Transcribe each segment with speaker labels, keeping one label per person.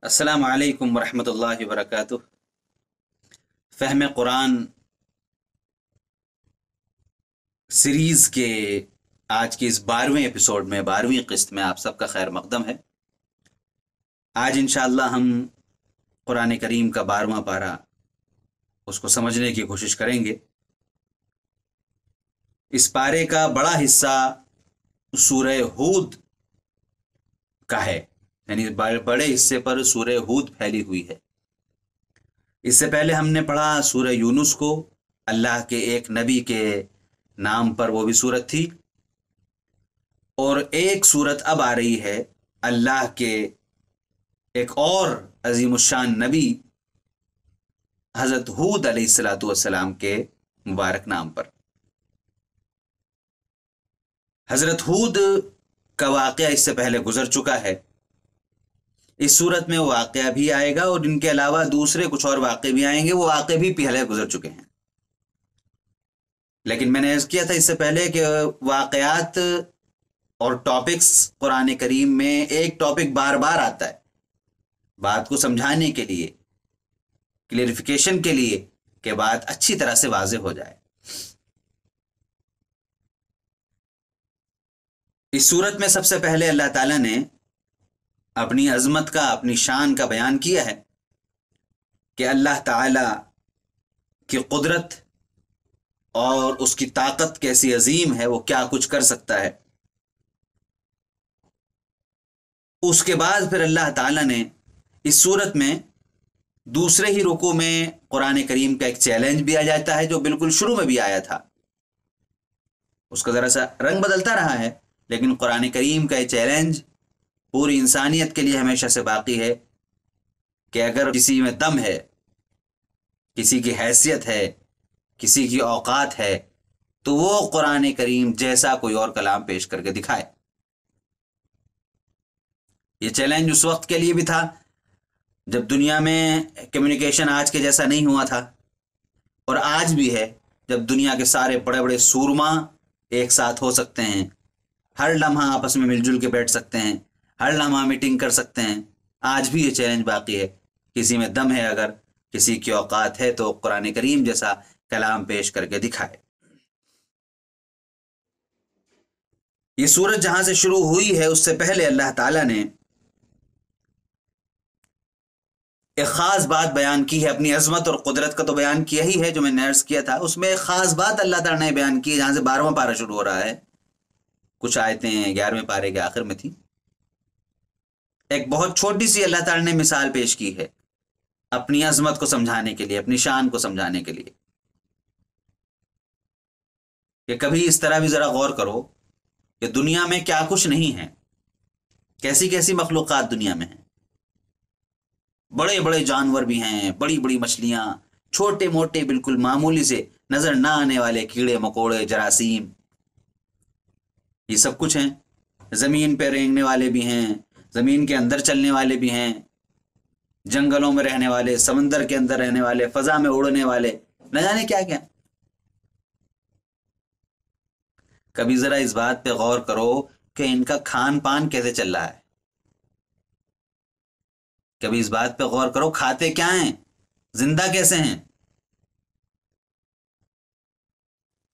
Speaker 1: السلام علیکم ورحمۃ اللہ وبرکاتہ۔ فہم قرآن سیریز کے آج کی اس 12ویں ایپیسوڈ میں 12ویں قسط میں آپ سب کا خیر مقدم ہے۔ آج انشاءاللہ ہم قرآن کریم کا 12واں پارہ اس کو سمجھنے کی کوشش کریں گے۔ اس پارے کا بڑا حصہ سورہ ہود کا ہے، یعنی بڑے حصے پر سورہ ہود پھیلی ہوئی ہے۔ اس سے پہلے ہم نے پڑھا سورہ یونس کو، اللہ کے ایک نبی کے نام پر وہ بھی سورت تھی، اور ایک سورت اب آ رہی ہے اللہ کے ایک اور عظیم الشان نبی حضرت ہود علیہ السلام کے مبارک نام پر۔ حضرت ہود کا واقعہ اس سے پہلے گزر چکا ہے، اس صورت میں وہ واقعہ بھی آئے گا، اور ان کے علاوہ دوسرے کچھ اور واقعے بھی آئیں گے، وہ واقعے بھی پہلے گزر چکے ہیں۔ لیکن میں نے عرض کیا تھا اس سے پہلے کہ واقعات اور ٹاپکس قرآن کریم میں ایک ٹاپک بار بار آتا ہے بات کو سمجھانے کے لیے، کلیئرفیکیشن کے لیے، کہ بات اچھی طرح سے واضح ہو جائے۔ اس صورت میں سب سے پہلے اللہ تعالیٰ نے اپنی عظمت کا، اپنی شان کا بیان کیا ہے کہ اللہ تعالیٰ کی قدرت اور اس کی طاقت کیسی عظیم ہے، وہ کیا کچھ کر سکتا ہے۔ اس کے بعد پھر اللہ تعالیٰ نے اس صورت میں دوسرے ہی رکوع میں قرآن کریم کا ایک چیلنج بھی آ جاتا ہے، جو بالکل شروع میں بھی آیا تھا، اس کا ذرا سا رنگ بدلتا رہا ہے، لیکن قرآن کریم کا یہ چیلنج پوری انسانیت کے لیے ہمیشہ سے باقی ہے کہ اگر کسی میں دم ہے، کسی کی حیثیت ہے، کسی کی اوقات ہے، تو وہ قرآن کریم جیسا کوئی اور کلام پیش کر کے دکھائے۔ یہ چیلنج اس وقت کے لیے بھی تھا جب دنیا میں کمیونیکیشن آج کے جیسا نہیں ہوا تھا، اور آج بھی ہے جب دنیا کے سارے بڑے بڑے سورما ایک ساتھ ہو سکتے ہیں، ہر لمحہ آپس میں مل جل کے بیٹھ سکتے ہیں، ہر لمحہ میٹنگ کر سکتے ہیں۔ آج بھی یہ چیلنج باقی ہے، کسی میں دم ہے، اگر کسی کی اوقات ہے، تو قرآن کریم جیسا کلام پیش کر کے دکھائے۔ یہ سورت جہاں سے شروع ہوئی ہے، اس سے پہلے اللہ تعالیٰ نے ایک خاص بات بیان کی ہے، اپنی عظمت اور قدرت کا تو بیان کیا ہی ہے جو میں نے عرض کیا تھا، اس میں ایک خاص بات اللہ تعالیٰ نے بیان کی ہے جہاں سے 12واں پارہ شروع ہو رہا ہے، کچھ آیتیں 11ویں پارے کے آخر میں تھی۔ ایک بہت چھوٹی سی اللہ تعالیٰ نے مثال پیش کی ہے اپنی عظمت کو سمجھانے کے لیے، اپنی شان کو سمجھانے کے لیے، کہ کبھی اس طرح بھی ذرا غور کرو کہ دنیا میں کیا کچھ نہیں ہے، کیسی کیسی مخلوقات دنیا میں ہیں۔ بڑے بڑے جانور بھی ہیں، بڑی بڑی مچھلیاں، چھوٹے موٹے بالکل معمولی سے نظر نہ آنے والے کیڑے مکوڑے، جراثیم، یہ سب کچھ ہیں۔ زمین پہ رینگنے والے بھی ہیں، زمین کے اندر چلنے والے بھی ہیں، جنگلوں میں رہنے والے، سمندر کے اندر رہنے والے، فضا میں اڑنے والے، نہ جانے کیا کیا۔ کبھی ذرا اس بات پہ غور کرو کہ ان کا کھان پان کیسے چل رہا ہے، کبھی اس بات پہ غور کرو کھاتے کیا ہیں، زندہ کیسے ہیں۔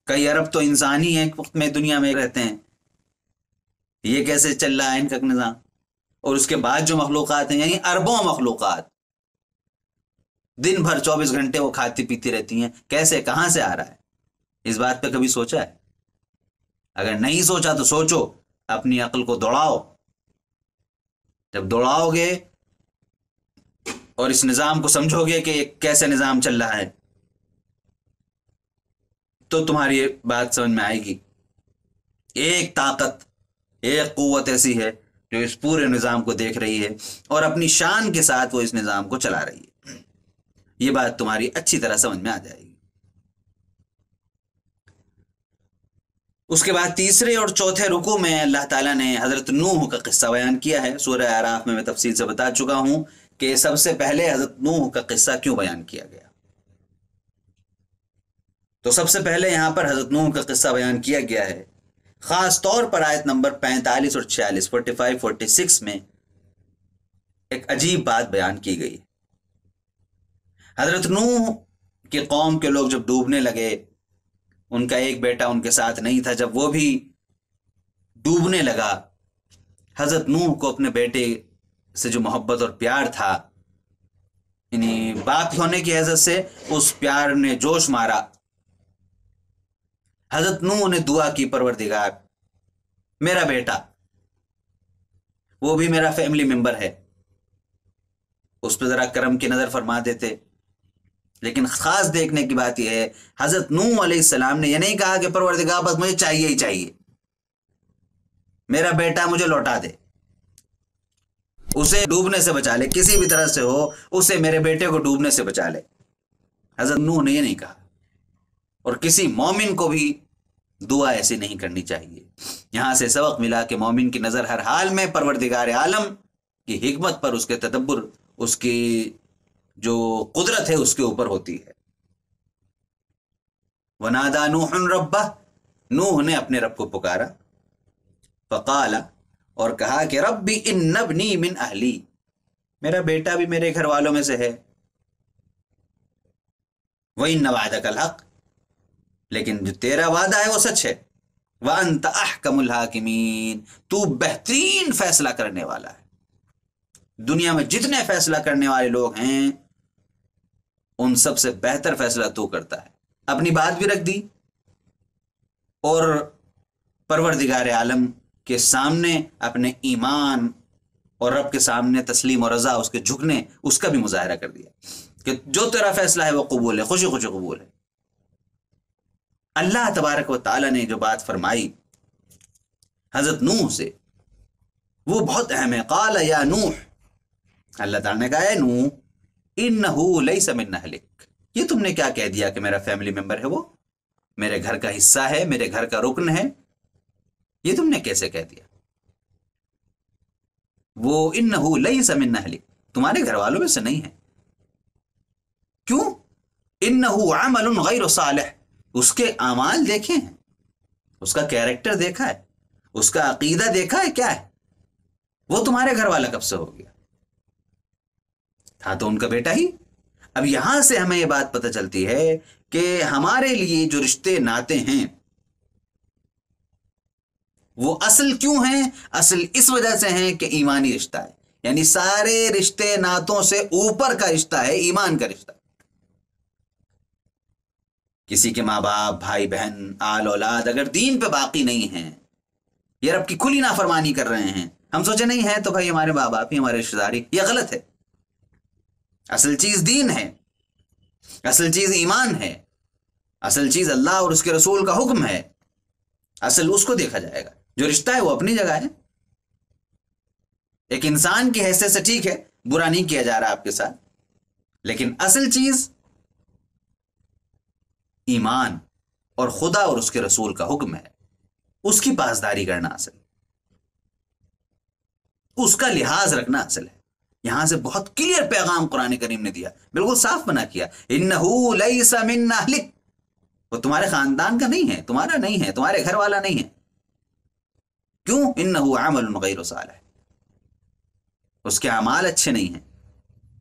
Speaker 1: کئی ارب تو انسان ہی ایک وقت میں دنیا میں رہتے ہیں، یہ کیسے چل رہا ہے ان کا نظام۔ اور اس کے بعد جو مخلوقات ہیں، یعنی اربوں مخلوقات، دن بھر 24 گھنٹے وہ کھاتی پیتی رہتی ہیں، کیسے کہاں سے آ رہا ہے؟ اس بات پہ کبھی سوچا ہے؟ اگر نہیں سوچا تو سوچو، اپنی عقل کو دوڑاؤ۔ جب دوڑاؤ گے اور اس نظام کو سمجھو گے کہ کیسے نظام چل رہا ہے، تو تمہاری بات سمجھ میں آئے گی۔ ایک طاقت، ایک قوت ایسی ہے جو اس پورے نظام کو دیکھ رہی ہے، اور اپنی شان کے ساتھ وہ اس نظام کو چلا رہی ہے۔ یہ بات تمہاری اچھی طرح سمجھ میں آ جائے گی۔ اس کے بعد تیسرے اور چوتھے رکوع میں اللہ تعالیٰ نے حضرت نوح کا قصہ بیان کیا ہے۔ سورہ اعراف میں تفصیل سے بتا چکا ہوں کہ سب سے پہلے حضرت نوح کا قصہ کیوں بیان کیا گیا۔ تو سب سے پہلے یہاں پر حضرت نوح کا قصہ بیان کیا گیا ہے خاص طور پر آیت نمبر 45 اور 46، 45 46 میں ایک عجیب بات بیان کی گئی۔ حضرت نوح کی قوم کے لوگ جب ڈوبنے لگے، ان کا ایک بیٹا ان کے ساتھ نہیں تھا، جب وہ بھی ڈوبنے لگا، حضرت نوح کو اپنے بیٹے سے جو محبت اور پیار تھا، یعنی باپ ہونے کی حیثیت سے اس پیار نے جوش مارا۔ حضرت نوح نے دعا کی، پروردگار میرا بیٹا، وہ بھی میرا فیملی ممبر ہے، اس پہ ذرا کرم کی نظر فرما دیتے۔ لیکن خاص دیکھنے کی بات یہ ہے، حضرت نوح علیہ السلام نے یہ نہیں کہا کہ پروردگار بس مجھے چاہیے ہی چاہیے، میرا بیٹا مجھے لوٹا دے، اسے ڈوبنے سے بچا لے، کسی بھی طرح سے ہو اسے، میرے بیٹے کو ڈوبنے سے بچا لے۔ حضرت نوح نے یہ نہیں کہا، اور کسی مومن کو بھی دعا ایسی نہیں کرنی چاہیے۔ یہاں سے سبق ملا کہ مومن کی نظر ہر حال میں پروردگار عالم کی حکمت پر، اس کے تدبر، اس کی جو قدرت ہے اس کے اوپر ہوتی ہے۔ وَنَادَى نُوحٌ رَبَّهُ، نوح نے اپنے رب کو پکارا، فقال، اور کہا کہ ربی ان ابنی من اہلی، میرا بیٹا بھی میرے گھر والوں میں سے ہے، وَإِنَّ وَعْدَكَ الْحَقُّ، لیکن جو تیرا وعدہ ہے وہ سچ ہے، وَأَنْتَ أَحْكَمُ الْحَاكِمِينَ، تو بہترین فیصلہ کرنے والا ہے۔ دنیا میں جتنے فیصلہ کرنے والے لوگ ہیں ان سب سے بہتر فیصلہ تو کرتا ہے۔ اپنی بات بھی رکھ دی، اور پروردگار عالم کے سامنے اپنے ایمان اور رب کے سامنے تسلیم و رضا، اس کے جھکنے، اس کا بھی مظاہرہ کر دیا کہ جو تیرا فیصلہ ہے وہ قبول ہے، خوشی خوشی قبول ہے۔ اللہ تبارک و تعالی نے جو بات فرمائی حضرت نوح سے وہ بہت اہم ہے۔ قال یا نوح، اللہ تعالیٰ نے کہا اے نوح، انہ لیس من اہلک، یہ تم نے کیا کہہ دیا کہ میرا فیملی ممبر ہے، وہ میرے گھر کا حصہ ہے، میرے گھر کا رکن ہے، یہ تم نے کیسے کہہ دیا؟ وہ انہ لیس من اہلک، تمہارے گھر والوں میں سے نہیں ہے۔ کیوں؟ انہ عمل غیر صالح، اس کے اعمال دیکھے ہیں، اس کا کیریکٹر دیکھا ہے، اس کا عقیدہ دیکھا ہے، کیا ہے؟ وہ تمہارے گھر والا کب سے ہو گیا؟ تھا تو ان کا بیٹا ہی۔ اب یہاں سے ہمیں یہ بات پتہ چلتی ہے کہ ہمارے لیے جو رشتے ناتے ہیں وہ اصل کیوں ہیں؟ اصل اس وجہ سے ہیں کہ ایمانی رشتہ ہے، یعنی سارے رشتے ناتوں سے اوپر کا رشتہ ہے ایمان کا رشتہ۔ کسی کے ماں باپ، بھائی بہن، آل اولاد اگر دین پہ باقی نہیں ہیں، یہ رب کی کھلی نافرمانی کر رہے ہیں، ہم سوچے نہیں ہے تو بھائی ہمارے ماں باپ ہی ہمارے رشتہ داری، یہ غلط ہے۔ اصل چیز دین ہے، اصل چیز ایمان ہے، اصل چیز اللہ اور اس کے رسول کا حکم ہے، اصل اس کو دیکھا جائے گا۔ جو رشتہ ہے وہ اپنی جگہ ہے، ایک انسان کی حیثیت سے ٹھیک ہے، برا نہیں کیا جا رہا آپ کے ساتھ، لیکن اصل چیز ایمان اور خدا اور اس کے رسول کا حکم ہے، اس کی پاسداری کرنا اصل، اس کا لحاظ رکھنا اصل ہے۔ یہاں سے بہت کلیئر پیغام قرآن کریم نے دیا، بالکل صاف بنا کیا، انہو لیس من اہلک، وہ تمہارے خاندان کا نہیں ہے، تمہارا نہیں ہے، تمہارے گھر والا نہیں ہے۔ کیوں؟ انہو عمل غیر صالح، اس کے اعمال اچھے نہیں ہیں،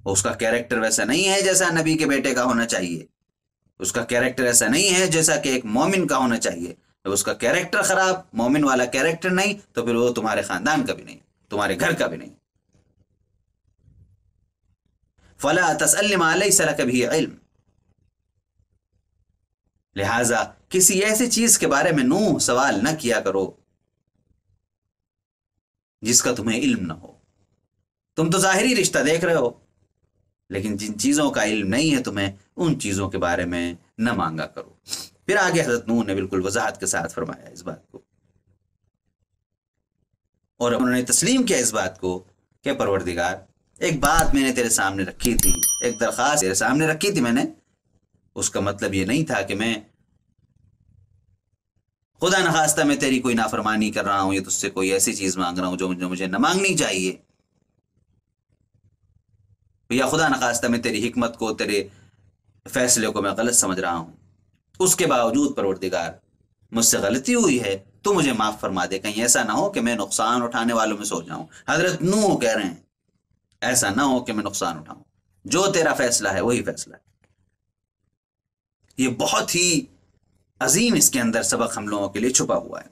Speaker 1: اس کا کیریکٹر ویسا نہیں ہے جیسا نبی کے بیٹے کا ہونا چاہیے، اس کا کیریکٹر ایسا نہیں ہے جیسا کہ ایک مومن کا ہونا چاہیے۔ جب اس کا کیریکٹر خراب، مومن والا کیریکٹر نہیں، تو پھر وہ تمہارے خاندان کا بھی نہیں، تمہارے گھر کا بھی نہیں۔ فلا تسأل ما ليس لك به علم، لہذا کسی ایسی چیز کے بارے میں نوح سوال نہ کیا کرو جس کا تمہیں علم نہ ہو۔ تم تو ظاہری رشتہ دیکھ رہے ہو، لیکن جن چیزوں کا علم نہیں ہے تمہیں، ان چیزوں کے بارے میں نہ مانگا کرو۔ پھر آگے حضرت نوح نے بالکل وضاحت کے ساتھ فرمایا اس بات کو، اور انہوں نے تسلیم کیا اس بات کو کہ پروردگار، ایک بات میں نے تیرے سامنے رکھی تھی، ایک درخواست تیرے سامنے رکھی تھی میں نے، اس کا مطلب یہ نہیں تھا کہ میں خدا نخواستہ میں تیری کوئی نافرمانی کر رہا ہوں یا تجھ سے کوئی ایسی چیز مانگ رہا ہوں جو مجھے نہ مانگنی چاہیے، یا خدا نخواستہ میں تیری حکمت کو، تیرے فیصلے کو میں غلط سمجھ رہا ہوں۔ اس کے باوجود پروردگار مجھ سے غلطی ہوئی ہے تو مجھے معاف فرما دے، کہیں ایسا نہ ہو کہ میں نقصان اٹھانے والوں میں سو جاؤں۔ حضرت نوح کہہ رہے ہیں ایسا نہ ہو کہ میں نقصان اٹھاؤں، جو تیرا فیصلہ ہے وہی فیصلہ ہے۔ یہ بہت ہی عظیم اس کے اندر سبق ہم لوگوں کے لیے چھپا ہوا ہے۔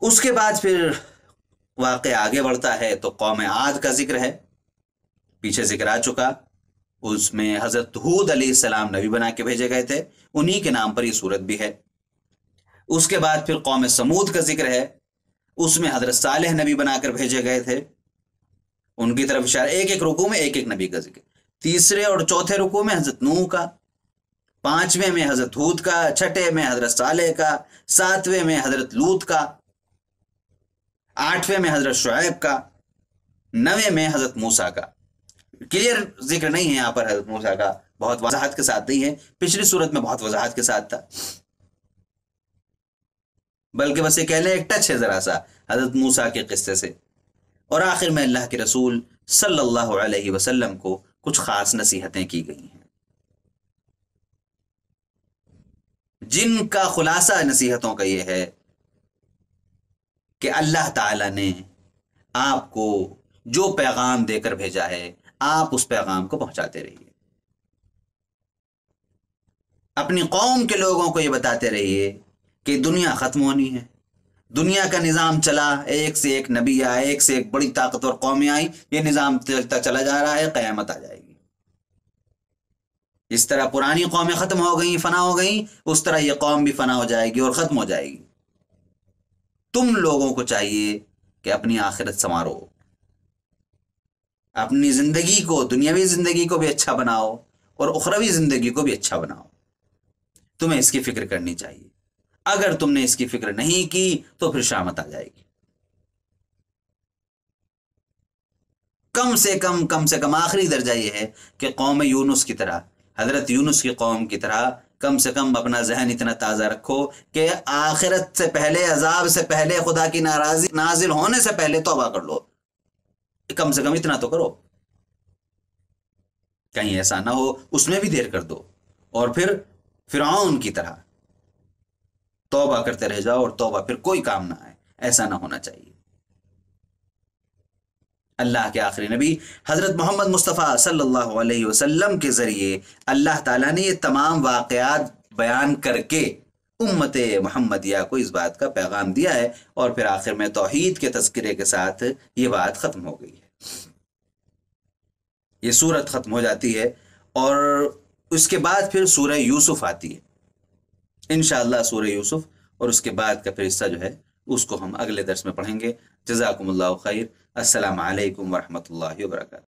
Speaker 1: اس کے بعد پھر واقعہ آگے بڑھتا ہے تو قوم عاد کا ذکر ہے، پیچھے ذکر آ چکا۔ اس میں حضرت ہود علیہ السلام نبی بنا کے بھیجے گئے تھے، انہی کے نام پر یہ سورت بھی ہے۔ اس کے بعد پھر قوم سمود کا ذکر ہے، اس میں حضرت صالح نبی بنا کر بھیجے گئے تھے، ان کی طرف اشارہ، ایک ایک رکوع میں ایک ایک نبی کا ذکر۔ تیسرے اور چوتھے رکوع میں حضرت نوح کا، پانچویں میں حضرت ہود کا، چھٹے میں حضرت صالح کا، ساتویں میں حضرت لوط کا، آٹھویں میں حضرت شعیب کا، نویں میں حضرت موسیٰ کا۔ کلیئر ذکر نہیں ہے یہاں پر حضرت موسیٰ کا، بہت وضاحت کے ساتھ نہیں ہے، پچھلی صورت میں بہت وضاحت کے ساتھ تھا، بلکہ بس یہ کہہ لیں ایک ٹچ ہے ذرا سا حضرت موسیٰ کے قصے سے۔ اور آخر میں اللہ کے رسول صلی اللہ علیہ وسلم کو کچھ خاص نصیحتیں کی گئی ہیں، جن کا خلاصہ نصیحتوں کا یہ ہے کہ اللہ تعالیٰ نے آپ کو جو پیغام دے کر بھیجا ہے آپ اس پیغام کو پہنچاتے رہیے، اپنی قوم کے لوگوں کو یہ بتاتے رہیے کہ دنیا ختم ہونی ہے، دنیا کا نظام چلا، ایک سے ایک نبی آئے، ایک سے ایک بڑی طاقتور قومیں آئی، یہ نظام چلتا چلا جا رہا ہے، قیامت آ جائے گی۔ اس طرح پرانی قومیں ختم ہو گئیں، فنا ہو گئیں، اس طرح یہ قوم بھی فنا ہو جائے گی اور ختم ہو جائے گی۔ تم لوگوں کو چاہیے کہ اپنی آخرت سنوارو، اپنی زندگی کو، دنیاوی زندگی کو بھی اچھا بناؤ اور اخروی زندگی کو بھی اچھا بناؤ، تمہیں اس کی فکر کرنی چاہیے۔ اگر تم نے اس کی فکر نہیں کی تو پھر شامت آ جائے گی۔ کم سے کم آخری درجہ یہ ہے کہ قوم یونس کی طرح، حضرت یونس کی قوم کی طرح کم سے کم اپنا ذہن اتنا تازہ رکھو کہ آخرت سے پہلے، عذاب سے پہلے، خدا کی ناراضی نازل ہونے سے پہلے توبہ کر لو، کم سے کم اتنا تو کرو، کہیں ایسا نہ ہو اس میں بھی دیر کر دو اور پھر فرعون کی طرح توبہ کرتے رہ جاؤ اور توبہ پھر کوئی کام نہ آئے، ایسا نہ ہونا چاہیے۔ اللہ کے آخری نبی حضرت محمد مصطفیٰ صلی اللہ علیہ وسلم کے ذریعے اللہ تعالیٰ نے یہ تمام واقعات بیان کر کے امت محمدیہ کو اس بات کا پیغام دیا ہے، اور پھر آخر میں توحید کے تذکرے کے ساتھ یہ بات ختم ہو گئی ہے، یہ سورت ختم ہو جاتی ہے۔ اور اس کے بعد پھر سورہ یوسف آتی ہے، انشاءاللہ سورہ یوسف، اور اس کے بعد کا پھر حصہ جو ہے اس کو ہم اگلے درس میں پڑھیں گے۔ جزاکم اللہ خیر، السلام علیکم ورحمۃ اللہ وبرکاتہ۔